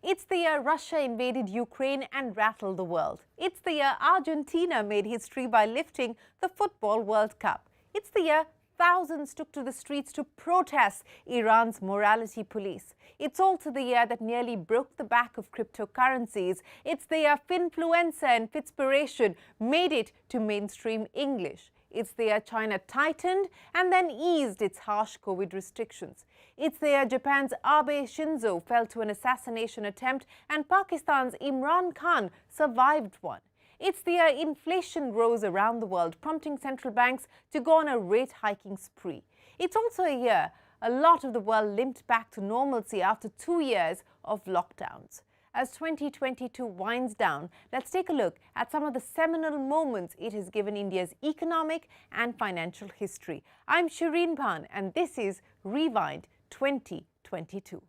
It's the year Russia invaded Ukraine and rattled the world. It's the year Argentina made history by lifting the Football World Cup. It's the year thousands took to the streets to protest Iran's morality police. It's also the year that nearly broke the back of cryptocurrencies. It's the year Finfluencer and Fitspiration made it to mainstream English. It's the year China tightened and then eased its harsh COVID restrictions. It's the year Japan's Abe Shinzo fell to an assassination attempt and Pakistan's Imran Khan survived one. It's the year inflation rose around the world, prompting central banks to go on a rate hiking spree. It's also a year a lot of the world limped back to normalcy after 2 years of lockdowns. As 2022 winds down, let's take a look at some of the seminal moments it has given India's economic and financial history. I'm Shireen Bhan and this is Rewind 2022.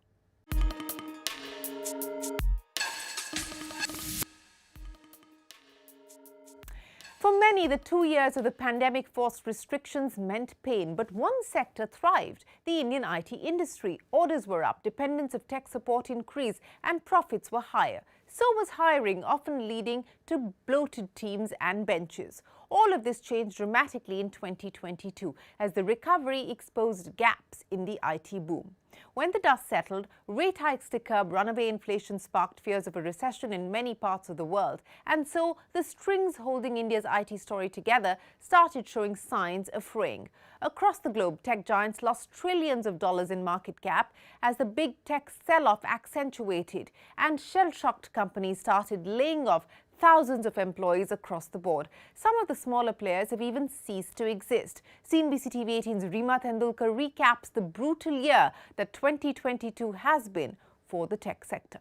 For many, the 2 years of the pandemic forced restrictions meant pain, but one sector thrived, the Indian IT industry. Orders were up, dependence of tech support increased, and profits were higher. So was hiring, often leading to bloated teams and benches. All of this changed dramatically in 2022 as the recovery exposed gaps in the IT boom. When the dust settled, rate hikes to curb runaway inflation sparked fears of a recession in many parts of the world. And so the strings holding India's IT story together started showing signs of fraying. Across the globe, tech giants lost trillions of dollars in market cap as the big tech sell-off accentuated, and shell-shocked companies started laying off thousands of employees across the board. Some of the smaller players have even ceased to exist. CNBC-TV18's Reema Tendulkar recaps the brutal year that 2022 has been for the tech sector.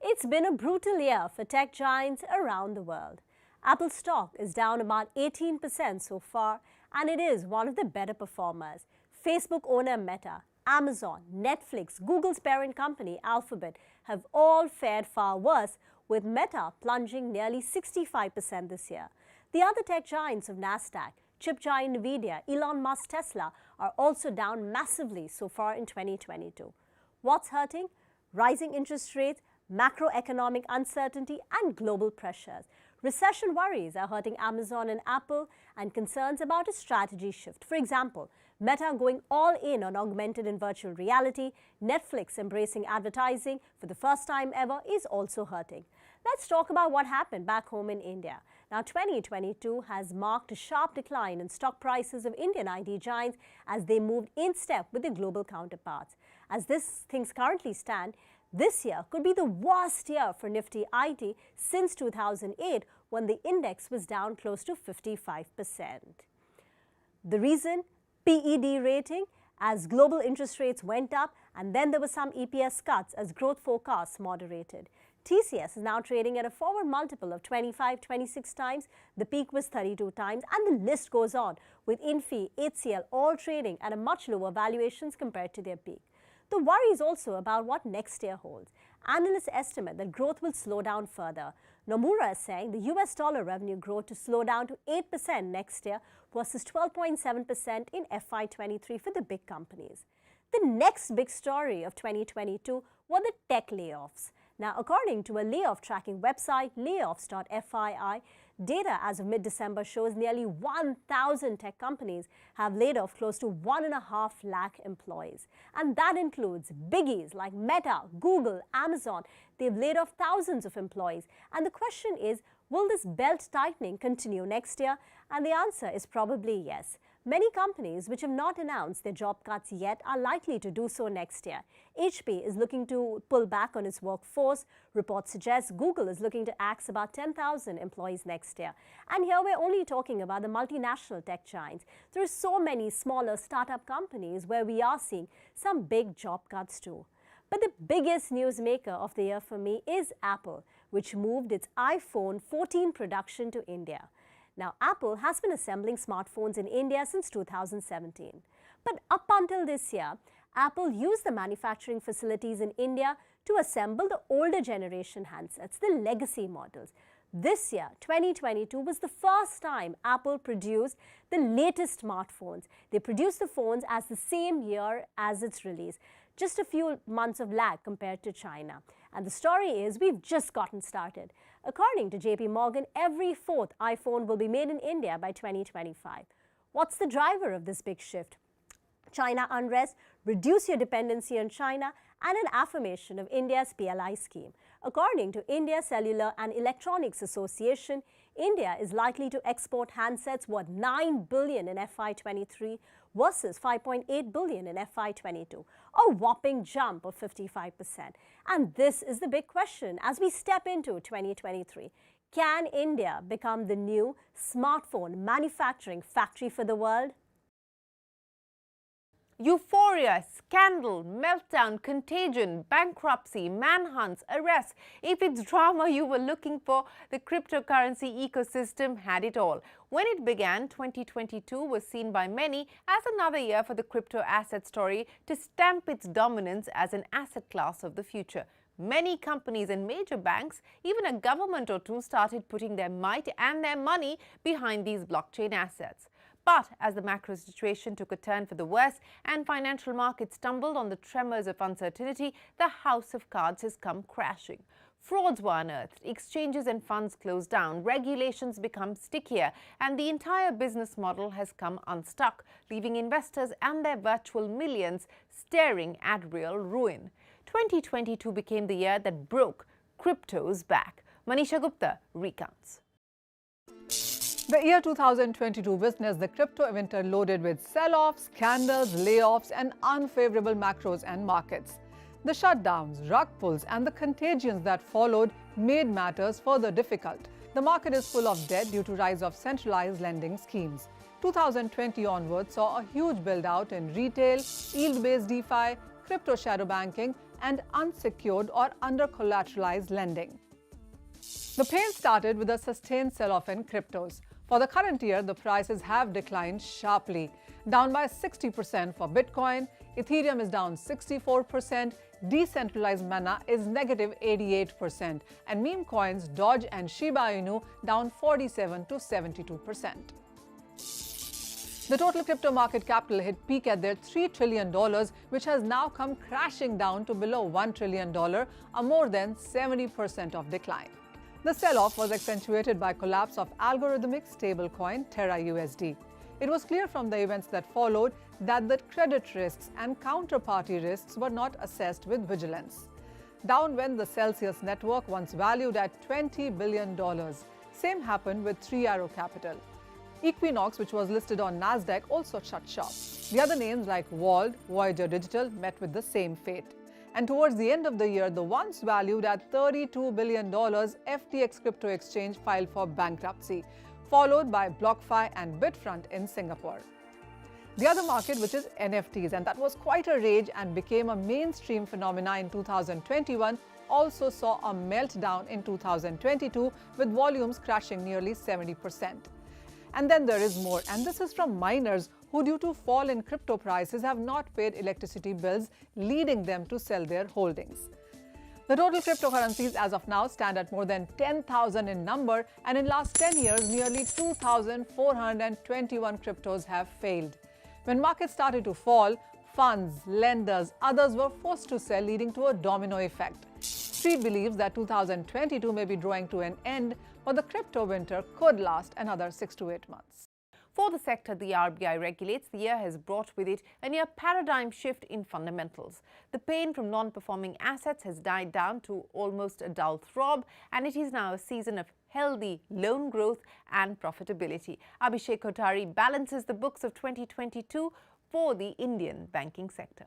It's been a brutal year for tech giants around the world. Apple stock is down about 18% so far, and it is one of the better performers. Facebook owner Meta, Amazon, Netflix, Google's parent company Alphabet have all fared far worse, with Meta plunging nearly 65% this year. The other tech giants of Nasdaq, chip giant Nvidia, Elon Musk's Tesla are also down massively so far in 2022. What's hurting? Rising interest rates, macroeconomic uncertainty and global pressures. Recession worries are hurting Amazon and Apple, and concerns about a strategy shift. For example, Meta going all in on augmented and virtual reality, Netflix embracing advertising for the first time ever is also hurting. Let's talk about what happened back home in India. Now, 2022 has marked a sharp decline in stock prices of Indian IT giants as they moved in step with their global counterparts. As things currently stand, this year could be the worst year for Nifty IT since 2008, when the index was down close to 55%. The reason? PED rating, as global interest rates went up, and then there were some EPS cuts as growth forecasts moderated. TCS is now trading at a forward multiple of 25-26 times. The peak was 32 times, and the list goes on, with Infi, HCL all trading at a much lower valuations compared to their peak. The worry is also about what next year holds. Analysts estimate that growth will slow down further. Nomura is saying the US dollar revenue growth to slow down to 8% next year versus 12.7% in FY23 for the big companies. The next big story of 2022 were the tech layoffs. Now, according to a layoff tracking website, layoffs.fyi, data as of mid-December shows nearly 1,000 tech companies have laid off close to 1.5 lakh employees. And that includes biggies like Meta, Google, Amazon. They've laid off thousands of employees. And the question is, will this belt tightening continue next year? And the answer is probably yes. Many companies which have not announced their job cuts yet are likely to do so next year. HP is looking to pull back on its workforce. Reports suggest Google is looking to axe about 10,000 employees next year. And here we're only talking about the multinational tech giants. There are so many smaller startup companies where we are seeing some big job cuts too. But the biggest newsmaker of the year for me is Apple, which moved its iPhone 14 production to India. Now, Apple has been assembling smartphones in India since 2017. But up until this year, Apple used the manufacturing facilities in India to assemble the older generation handsets, the legacy models. This year, 2022, was the first time Apple produced the latest smartphones. They produced the phones as the same year as its release, just a few months of lag compared to China. And the story is we've just gotten started. According to JP Morgan, every fourth iPhone will be made in India by 2025. What's the driver of this big shift? China unrest, reduce your dependency on China, and an affirmation of India's PLI scheme. According to India Cellular and Electronics Association, India is likely to export handsets worth $9 billion in FY23 versus $5.8 billion in FY22, a whopping jump of 55%. And this is the big question as we step into 2023. Can India become the new smartphone manufacturing factory for the world? Euphoria, scandal, meltdown, contagion, bankruptcy, manhunts, arrests. If it's drama you were looking for, the cryptocurrency ecosystem had it all. When it began, 2022 was seen by many as another year for the crypto asset story to stamp its dominance as an asset class of the future. Many companies and major banks, even a government or two, started putting their might and their money behind these blockchain assets. But as the macro situation took a turn for the worse and financial markets stumbled on the tremors of uncertainty, the house of cards has come crashing. Frauds were unearthed, exchanges and funds closed down, regulations become stickier, and the entire business model has come unstuck, leaving investors and their virtual millions staring at real ruin. 2022 became the year that broke crypto's back. Manisha Gupta recounts. The year 2022 witnessed the crypto winter loaded with sell-offs, scandals, layoffs, and unfavorable macros and markets. The shutdowns, rug pulls, and the contagions that followed made matters further difficult. The market is full of debt due to rise of centralized lending schemes. 2020 onwards saw a huge build-out in retail, yield-based DeFi, crypto shadow banking, and unsecured or under-collateralized lending. The pain started with a sustained sell-off in cryptos. For the current year, the prices have declined sharply, down by 60% for Bitcoin, Ethereum is down 64%, decentralized Mana is negative 88%, and meme coins Doge and Shiba Inu down 47 to 72%. The total crypto market capital hit peak at their $3 trillion, which has now come crashing down to below $1 trillion, a more than 70% of decline. The sell-off was accentuated by collapse of algorithmic stablecoin Terra USD. It was clear from the events that followed that the credit risks and counterparty risks were not assessed with vigilance. Down went the Celsius network, once valued at $20 billion. Same happened with Three Arrow Capital. Equinox, which was listed on Nasdaq, also shut shop. The other names like Wald, Voyager Digital met with the same fate. And towards the end of the year, the once valued at $32 billion FTX crypto exchange filed for bankruptcy, followed by BlockFi and Bitfront in Singapore. The other market, which is NFTs, and that was quite a rage and became a mainstream phenomena in 2021, also saw a meltdown in 2022 with volumes crashing nearly 70%. And then there is more, and this is from miners who, due to fall in crypto prices, have not paid electricity bills, leading them to sell their holdings. The total cryptocurrencies as of now stand at more than 10,000 in number, and in last 10 years, nearly 2,421 cryptos have failed. When markets started to fall, funds, lenders, others were forced to sell, leading to a domino effect. Street believes that 2022 may be drawing to an end, but the crypto winter could last another 6 to 8 months. For the sector the RBI regulates, the year has brought with it a near paradigm shift in fundamentals. The pain from non-performing assets has died down to almost a dull throb, and it is now a season of healthy loan growth and profitability. Abhishek Kothari balances the books of 2022 for the Indian banking sector.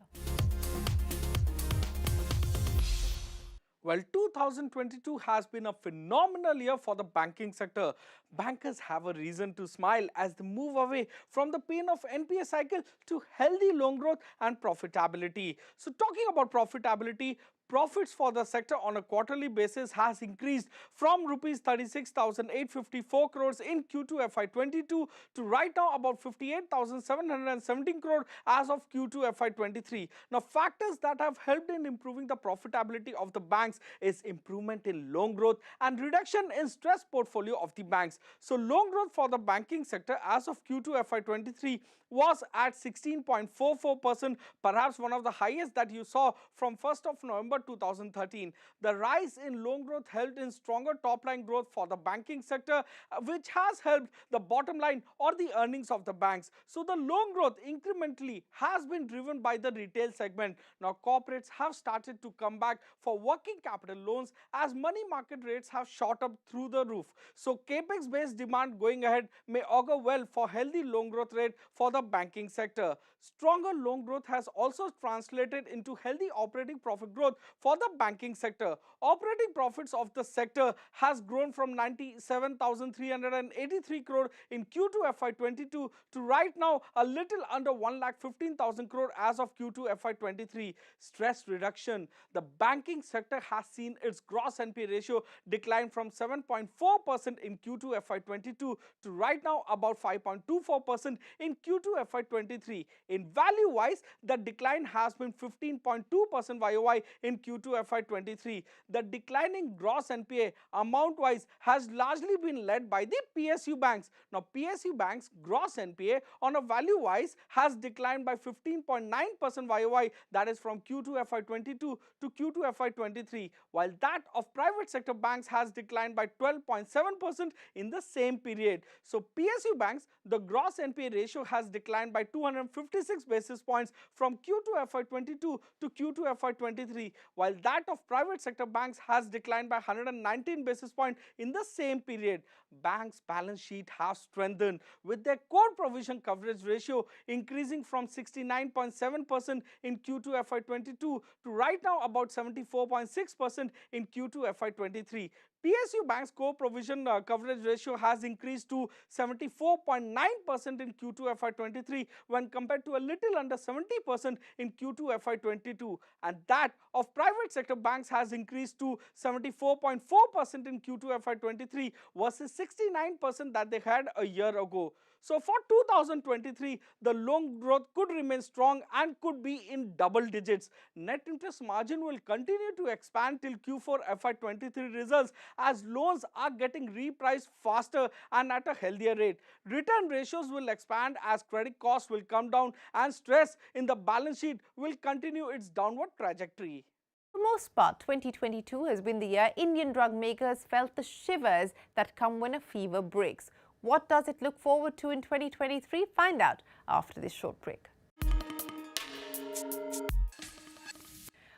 Well, 2022 has been a phenomenal year for the banking sector. Bankers have a reason to smile as they move away from the pain of NPA cycle to healthy loan growth and profitability. So talking about profitability, profits for the sector on a quarterly basis has increased from rupees 36,854 crores in Q2 FY22 to right now about 58,717 crore as of Q2 FY23. Now, factors that have helped in improving the profitability of the banks is improvement in loan growth and reduction in stress portfolio of the banks. So, loan growth for the banking sector as of Q2 FY23 was at 16.44%, perhaps one of the highest that you saw from 1st of November 2013. The rise in loan growth helped in stronger top-line growth for the banking sector, which has helped the bottom line or the earnings of the banks. So the loan growth incrementally has been driven by the retail segment. Now corporates have started to come back for working capital loans as money market rates have shot up through the roof. So capex-based demand going ahead may augur well for healthy loan growth rate for the banking sector. Stronger loan growth has also translated into healthy operating profit growth for the banking sector. Operating profits of the sector has grown from 97,383 crore in Q2 FY22 to right now a little under 1,15,000 crore as of Q2 FY23. Stress reduction. The banking sector has seen its gross NPA ratio decline from 7.4% in Q2 FY22 to right now about 5.24% in Q2 FY23. In value-wise, the decline has been 15.2% YOY in Q2 FY23. The declining gross NPA amount-wise has largely been led by the PSU banks. Now, PSU banks' gross NPA on a value-wise has declined by 15.9% YOY, that is from Q2 FY22 to Q2 FY23, while that of private sector banks has declined by 12.7% in the same period. So, PSU banks, the gross NPA ratio has declined by 256 basis points from Q2 FY22 to Q2 FY23, while that of private sector banks has declined by 119 basis points in the same period. Banks' balance sheet has strengthened with their core provision coverage ratio increasing from 69.7% in Q2 FY22 to right now about 74.6% in Q2 FY23. PSU Bank's core provision coverage ratio has increased to 74.9% in Q2 FY23 when compared to a little under 70% in Q2 FY22, and that of private sector banks has increased to 74.4% in Q2 FY23 versus 69% that they had a year ago. So for 2023, the loan growth could remain strong and could be in double digits. Net interest margin will continue to expand till Q4 FY23 results as loans are getting repriced faster and at a healthier rate. Return ratios will expand as credit costs will come down and stress in the balance sheet will continue its downward trajectory. For the most part, 2022 has been the year Indian drug makers felt the shivers that come when a fever breaks. What does it look forward to in 2023? Find out after this short break.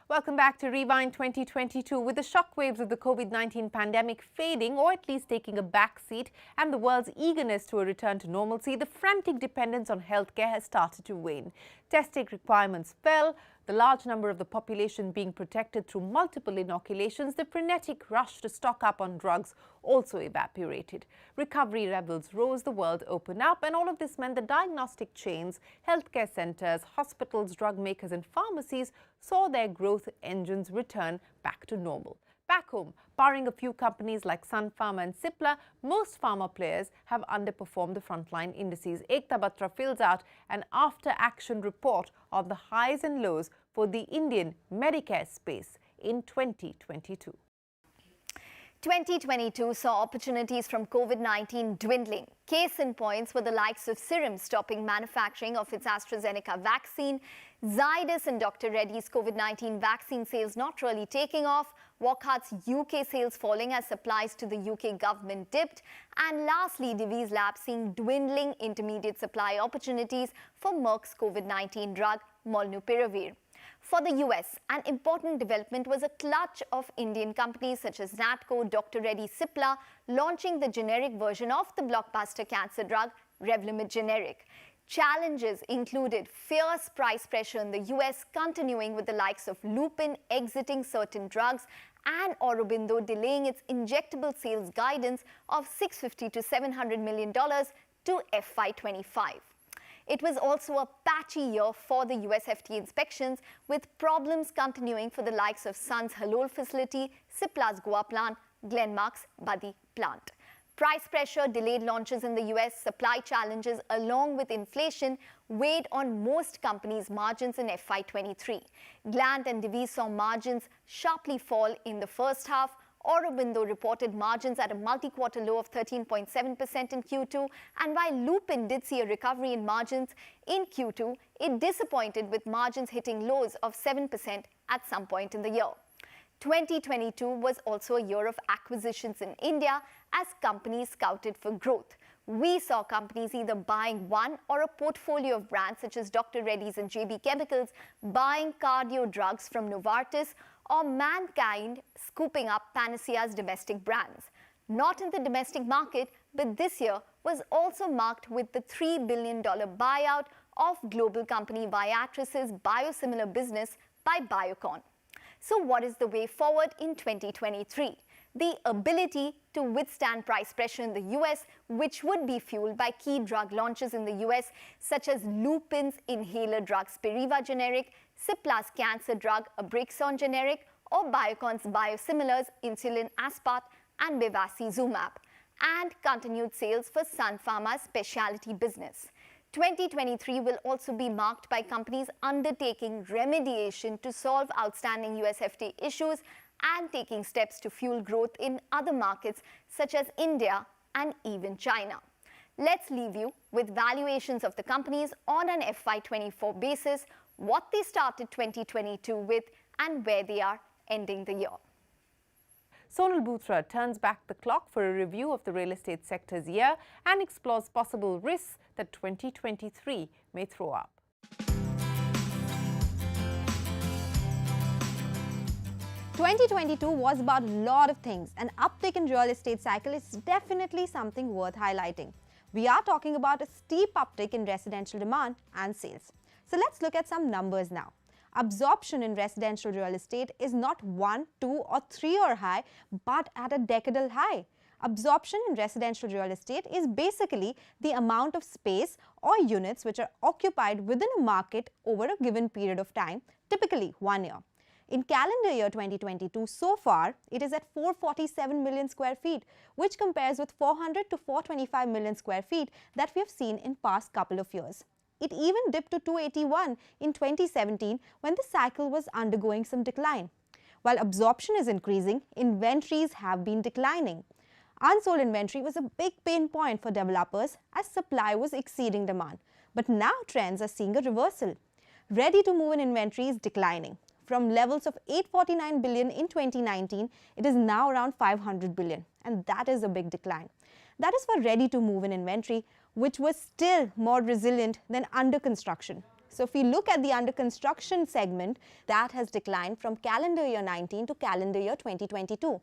Welcome back to Rewind 2022. With the shockwaves of the COVID-19 pandemic fading or at least taking a back seat and the world's eagerness to a return to normalcy, the frantic dependence on healthcare has started to wane. Testing requirements fell, the large number of the population being protected through multiple inoculations, the frenetic rush to stock up on drugs also evaporated. Recovery levels rose, the world opened up, and all of this meant the diagnostic chains, healthcare centers, hospitals, drug makers and pharmacies saw their growth engines return back to normal. Back home, barring a few companies like Sun Pharma and Cipla, most pharma players have underperformed the frontline indices. Ekta Batra fills out an after-action report on the highs and lows for the Indian Medicare space in 2022. 2022 saw opportunities from COVID-19 dwindling. Case in points were the likes of Serum stopping manufacturing of its AstraZeneca vaccine, Zydus and Dr. Reddy's COVID-19 vaccine sales not really taking off, Wockhart's UK sales falling as supplies to the UK government dipped, and lastly, Divi's Lab seeing dwindling intermediate supply opportunities for Merck's COVID-19 drug Molnupiravir. For the US, an important development was a clutch of Indian companies such as Natco, Dr. Reddy's Cipla launching the generic version of the blockbuster cancer drug Revlimid generic. Challenges included fierce price pressure in the US continuing with the likes of Lupin exiting certain drugs and Aurobindo delaying its injectable sales guidance of $650 to $700 million to FY25. It was also a patchy year for the US FTA inspections, with problems continuing for the likes of Sun's Halol facility, Cipla's Goa plant, Glenmark's Badi plant. Price pressure, delayed launches in the US, supply challenges along with inflation weighed on most companies' margins in FY23. Gland and Divi's saw margins sharply fall in the first half. Aurobindo reported margins at a multi-quarter low of 13.7% in Q2, and while Lupin did see a recovery in margins in Q2, it disappointed with margins hitting lows of 7% at some point in the year. 2022 was also a year of acquisitions in India as companies scouted for growth. We saw companies either buying one or a portfolio of brands such as Dr. Reddy's and JB Chemicals, buying cardio drugs from Novartis, or Mankind scooping up Panacea's domestic brands. Not in the domestic market, but this year was also marked with the $3 billion buyout of global company Viatris's biosimilar business by Biocon. So what is the way forward in 2023? The ability to withstand price pressure in the US, which would be fueled by key drug launches in the US, such as Lupin's inhaler drug Spiriva generic, Cipla's cancer drug Abrixon generic, or Biocon's biosimilars insulin aspart and bevacizumab, and continued sales for Sun Pharma's specialty business. 2023 will also be marked by companies undertaking remediation to solve outstanding US FTA issues and taking steps to fuel growth in other markets such as India and even China. Let's leave you with valuations of the companies on an FY24 basis, what they started 2022 with, and where they are ending the year. Sonal Bhutra turns back the clock for a review of the real estate sector's year and explores possible risks that 2023 may throw up. "2022 was about a lot of things. An uptick in real estate cycle is definitely something worth highlighting. We are talking about a steep uptick in residential demand and sales. So let's look at some numbers now. Absorption in residential real estate is not 1, 2 or 3-year high, but at a decadal high. Absorption in residential real estate is basically the amount of space or units which are occupied within a market over a given period of time, typically 1 year. In calendar year 2022, so far, it is at 447 million square feet, which compares with 400 to 425 million square feet that we have seen in past couple of years. It even dipped to 281 in 2017 when the cycle was undergoing some decline. While absorption is increasing, inventories have been declining. Unsold inventory was a big pain point for developers as supply was exceeding demand. But now trends are seeing a reversal. Ready-to-move-in inventory is declining. From levels of 849 billion in 2019, it is now around 500 billion, and that is a big decline. That is for ready-to-move-in inventory, which was still more resilient than under construction. So if we look at the under construction segment, that has declined from calendar year 19 to calendar year 2022.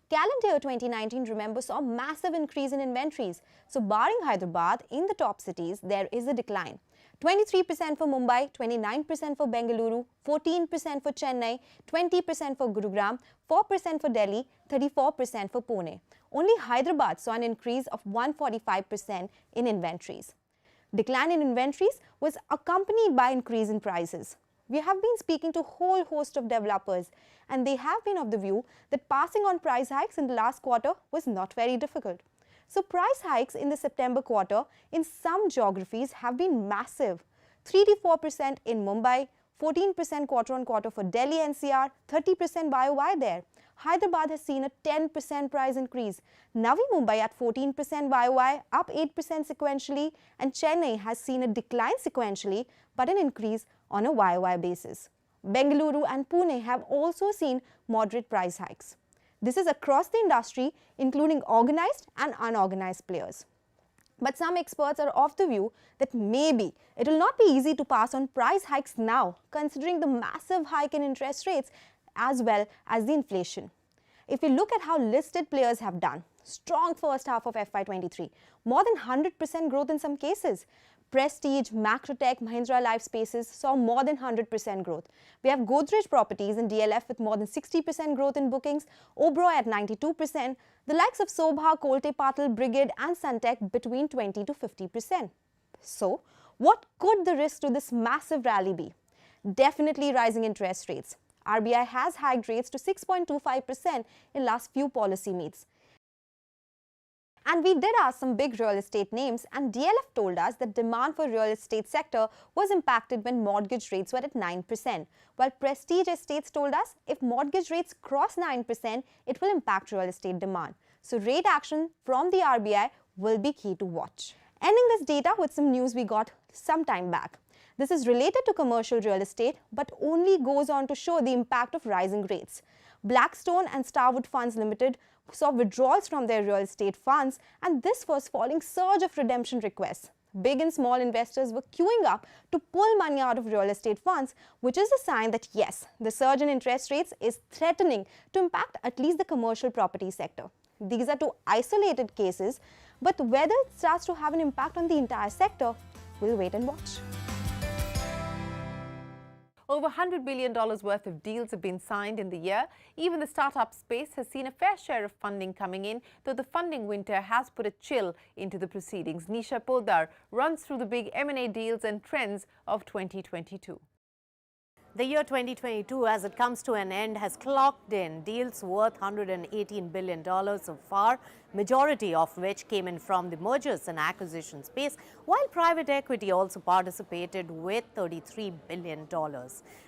Calendar year 2019, remember, saw a massive increase in inventories. So barring Hyderabad, in the top cities, there is a decline. 23% for Mumbai, 29% for Bengaluru, 14% for Chennai, 20% for Gurugram, 4% for Delhi, 34% for Pune. Only Hyderabad saw an increase of 145% in inventories. Decline in inventories was accompanied by increase in prices. We have been speaking to a whole host of developers, and they have been of the view that passing on price hikes in the last quarter was not very difficult. So price hikes in the September quarter in some geographies have been massive. 3 to 4% in Mumbai, 14% quarter-on-quarter for Delhi NCR, 30% YOY there. Hyderabad has seen a 10% price increase. Navi Mumbai at 14% YOY, up 8% sequentially, and Chennai has seen a decline sequentially, but an increase on a YOY basis. Bengaluru and Pune have also seen moderate price hikes. This is across the industry, including organized and unorganized players. But some experts are of the view that maybe it will not be easy to pass on price hikes now, considering the massive hike in interest rates as well as the inflation. If we look at how listed players have done, strong first half of FY23, more than 100% growth in some cases. Prestige, Macrotech, Mahindra Life Spaces saw more than 100% growth. We have Godrej Properties and DLF with more than 60% growth in bookings, Oberoi at 92%, the likes of Sobha, Kolte Patil, Brigade and Sunteck between 20 to 50%. So, What could the risk to this massive rally be? Definitely rising interest rates. RBI has hiked rates to 6.25% in last few policy meets. And we did ask some big real estate names, and DLF told us that demand for real estate sector was impacted when mortgage rates were at 9%, while Prestige Estates told us if mortgage rates cross 9%, it will impact real estate demand. So rate action from the RBI will be key to watch. Ending this data with some news we got some time back. This is related to commercial real estate, but only goes on to show the impact of rising rates. Blackstone and Starwood Funds Limited saw withdrawals from their real estate funds, and this was following surge of redemption requests. Big and small investors were queuing up to pull money out of real estate funds, which is a sign that yes, the surge in interest rates is threatening to impact at least the commercial property sector. These are two isolated cases, but whether it starts to have an impact on the entire sector, we'll wait and watch. Over $100 billion worth of deals have been signed in the year. Even the startup space has seen a fair share of funding coming in, though the funding winter has put a chill into the proceedings. Nisha Poddar runs through the big M&A deals and trends of 2022. The year 2022, as it comes to an end, has clocked in deals worth $118 billion so far, majority of which came in from the mergers and acquisition space, while private equity also participated with $33 billion.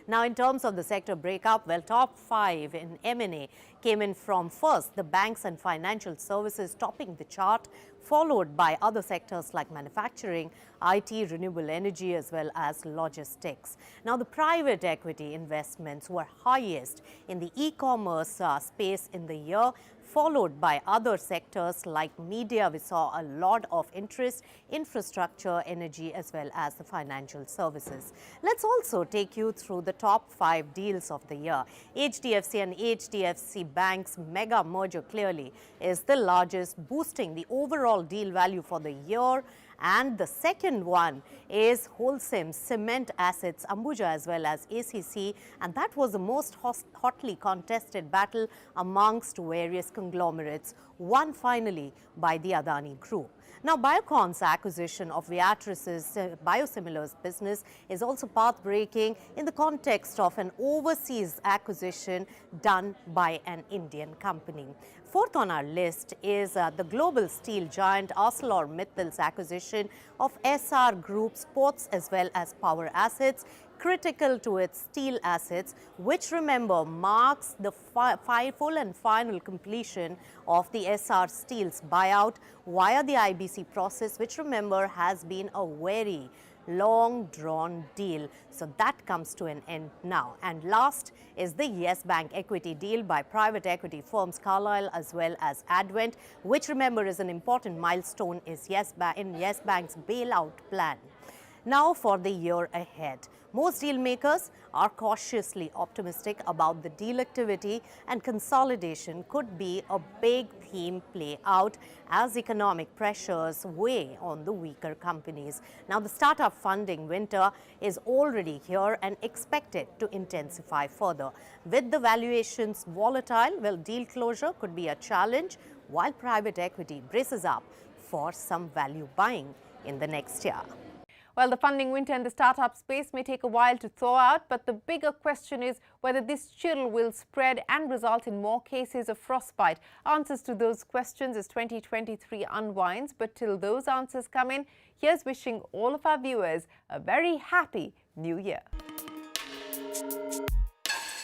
Now, in terms of the sector breakup, well, top 5 in M&A came in from first the banks and financial services topping the chart, followed by other sectors like manufacturing, IT, renewable energy, as well as logistics. Now, the private equity investments were highest in the e-commerce space in the year, followed by other sectors like media. We saw a lot of interest, infrastructure, energy, as well as the financial services. Let's also take you through the top 5 deals of the year. HDFC and HDFC Bank's mega merger clearly is the largest, boosting the overall deal value for the year. And the second one is Holcim Cement Assets, Ambuja, as well as ACC, and that was the most hotly contested battle amongst various conglomerates, won finally by the Adani Group. Now, Biocon's acquisition of Viatris's biosimilars business is also path-breaking in the context of an overseas acquisition done by an Indian company. Fourth on our list is the global steel giant ArcelorMittal's acquisition of SR Group's ports as well as power assets, critical to its steel assets, which, remember, marks the full and final completion of the SR Steel's buyout via the IBC process, which, remember, has been a very long-drawn deal. So that comes to an end now. And last is the Yes Bank equity deal by private equity firms Carlyle as well as Advent, which, remember, is an important milestone in Yes Bank's bailout plan. Now for the year ahead. Most deal makers are cautiously optimistic about the deal activity, and consolidation could be a big theme play out as economic pressures weigh on the weaker companies. Now, the startup funding winter is already here and expected to intensify further. With the valuations volatile, well, deal closure could be a challenge, while private equity braces up for some value buying in the next year. Well, the funding winter in the startup space may take a while to thaw out, but the bigger question is whether this chill will spread and result in more cases of frostbite. Answers to those questions as 2023 unwinds, but till those answers come in, here's wishing all of our viewers a very happy New Year.